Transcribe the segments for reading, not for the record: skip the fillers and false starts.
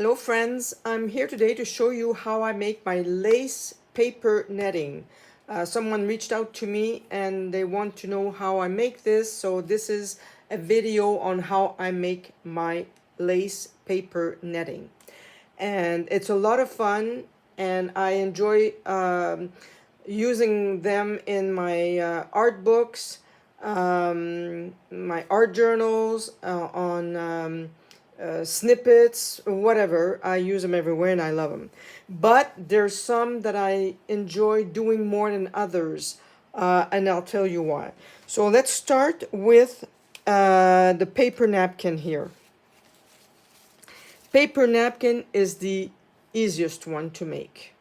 Hello friends, I'm here today to show you how I make my lace paper netting. Someone reached out to me and they want to know how I make this, so this is a video on how I make my lace paper netting. And it's a lot of fun and I enjoy using them in my art books, my art journals, on snippets, whatever. I use them everywhere and I love them. But there's some that I enjoy doing more than others, and I'll tell you why. So let's start with the paper napkin here. Paper napkin is the easiest one to make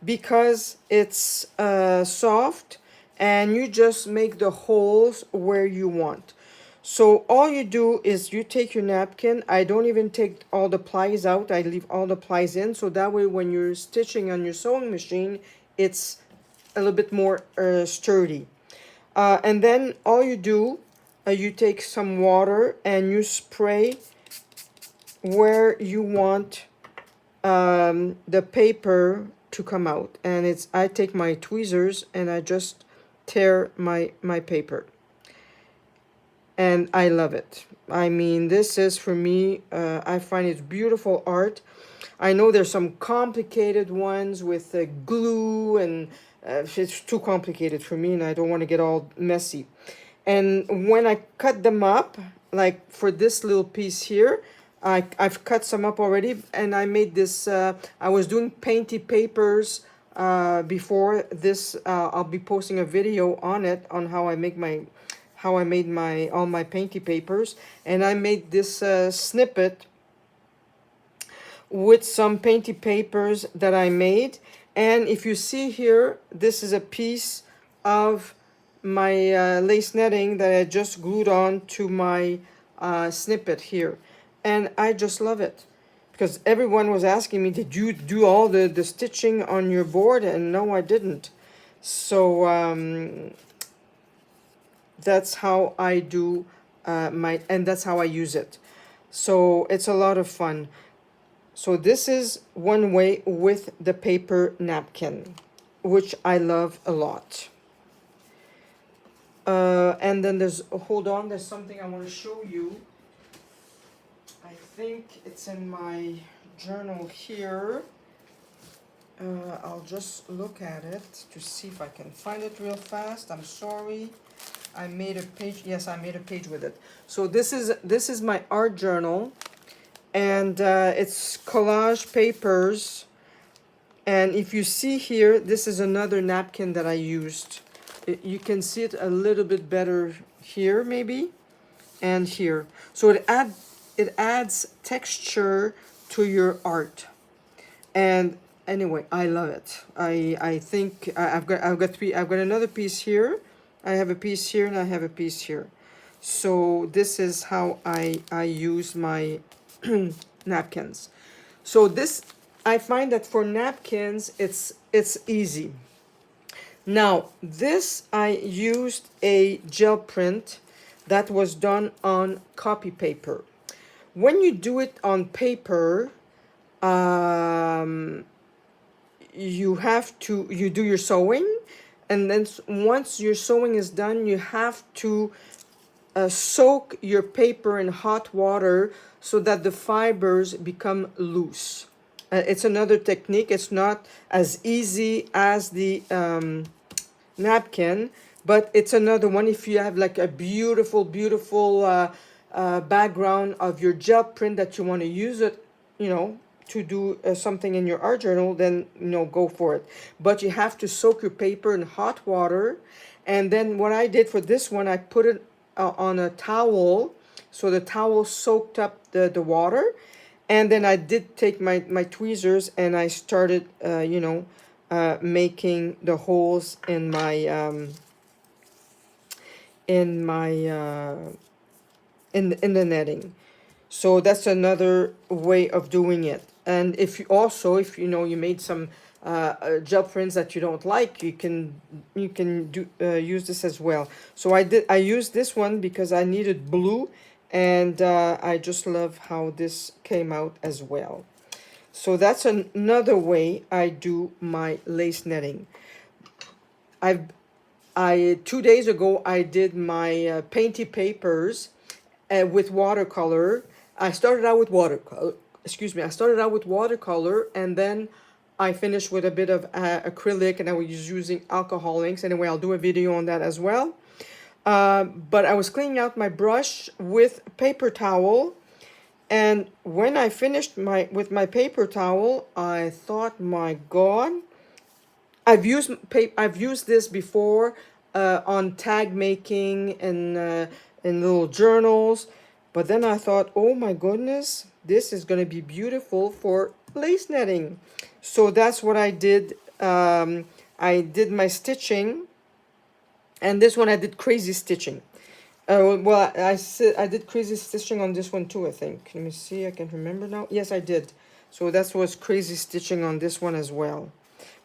because it's soft and you just make the holes where you want. So all you do is you take your napkin. I don't even take all the plies out. I leave all the plies in, so that way when you're stitching on your sewing machine, it's a little bit more sturdy. And then all you do, you take some water and you spray where you want the paper to come out. And I take my tweezers and I just tear my paper. And I love it. I mean, this is for me, I find it's beautiful art. I know there's some complicated ones with glue and it's too complicated for me and I don't want to get all messy. And when I cut them up, like for this little piece here, I've cut some up already and I made this, I was doing painty papers before this. I'll be posting a video on it, on how I made all my painty papers. And I made this snippet with some painty papers that I made. And if you see here, this is a piece of my lace netting that I just glued on to my snippet here. And I just love it because everyone was asking me, did you do all the stitching on your board? And no, I didn't. So that's how I do and that's how I use it. So it's a lot of fun. So this is one way with the paper napkin, which I love a lot. And then hold on, there's something I want to show you. I think it's in my journal here. I'll just look at it to see if I can find it real fast. I'm sorry. I made a page. Yes, I made a page with it. So this is my art journal, and it's collage papers. And if you see here, this is another napkin that I used. You can see it a little bit better here, maybe, and here. So it adds texture to your art. And anyway, I love it. I think I've got another piece here. I have a piece here and I have a piece here. So this is how I use my napkins. So this, I find that for napkins it's easy. Now this, I used a gel print that was done on copy paper. When you do it on paper, you do your sewing, and then once your sewing is done, you have to soak your paper in hot water so that the fibers become loose. It's another technique. It's not as easy as the napkin, but it's another one. If you have like a beautiful background of your gel print that you want to use it, to do something in your art journal, then go for it. But you have to soak your paper in hot water. And then what I did for this one, I put it on a towel, so the towel soaked up the water. And then I did take my tweezers and I started making the holes in the netting. So that's another way of doing it. And if you made some gel prints that you don't like, you can use this as well. So I used this one because I needed blue, and I just love how this came out as well. So that's another way I do my lace netting. I 2 days ago I did my painty papers with watercolor. I started out with watercolor. Excuse me. I started out with watercolor, and then I finished with a bit of acrylic, and I was using alcohol inks. Anyway, I'll do a video on that as well. But I was cleaning out my brush with paper towel, and when I finished with my paper towel, I thought, my God, I've used this before on tag making and in little journals, but then I thought, oh my goodness, this is going to be beautiful for lace netting. So that's what I did. I did my stitching, and this one I did crazy stitching. Well, I did crazy stitching on this one too, I think. Let me see, I can remember now. Yes, I did. So that was crazy stitching on this one as well,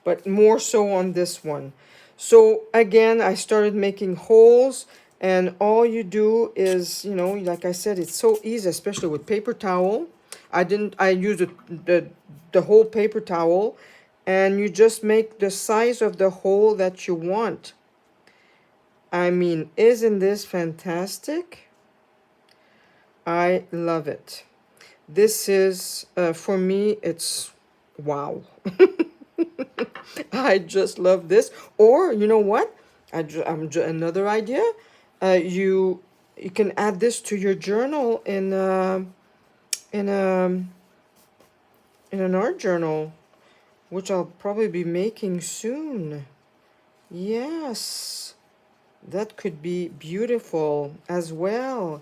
but more so on this one. So again, I started making holes, and all you do is, like I said, it's so easy, especially with paper towel. I used the whole paper towel, and you just make the size of the hole that you want. I mean, isn't this fantastic? I love it. This is, for me, it's wow. I just love this. Or, you know what? Another idea. You can add this to your journal in a, in an art journal, which I'll probably be making soon. Yes. That could be beautiful as well.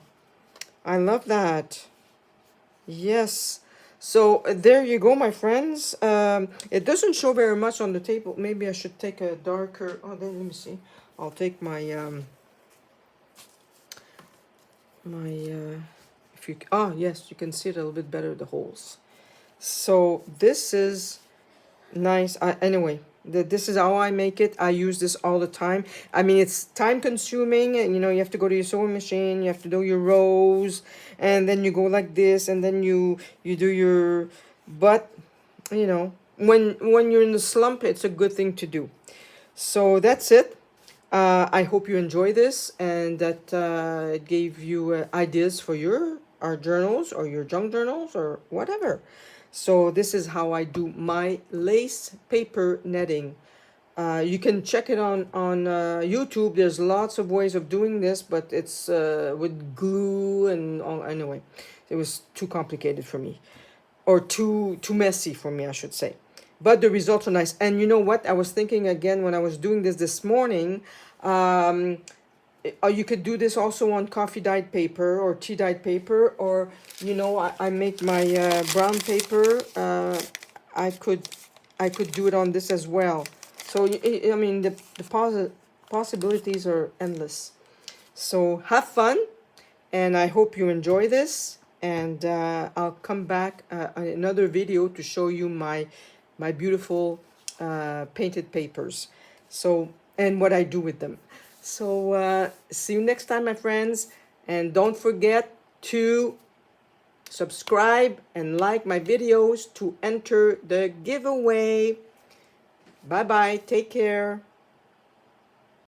I love that. Yes. So there you go, my friends. It doesn't show very much on the table. Maybe I should take a darker. Oh, then let me see. I'll take my if you. Oh, yes, you can see it a little bit better, the holes. So this is nice. Anyway, this is how I make it. I use this all the time. I mean, it's time consuming, and you have to go to your sewing machine, you have to do your rows, and then you go like this, and then you do your, but when you're in the slump, it's a good thing to do. So that's it. I hope you enjoy this, and that it gave you ideas for your art journals or your junk journals or whatever. So this is how I do my lace paper netting. You can check it on YouTube. There's lots of ways of doing this, but it's with glue and all. Anyway, it was too complicated for me, or too messy for me, I should say. But the results are nice. And you know what? I was thinking again when I was doing this morning. You could do this also on coffee dyed paper or tea dyed paper, or I make my brown paper. I could do it on this as well. So I mean, the possibilities are endless. So have fun, and I hope you enjoy this. And I'll come back on another video to show you my beautiful painted papers. So, and what I do with them. So see you next time, my friends, and don't forget to subscribe and like my videos to enter the giveaway. Bye bye, take care.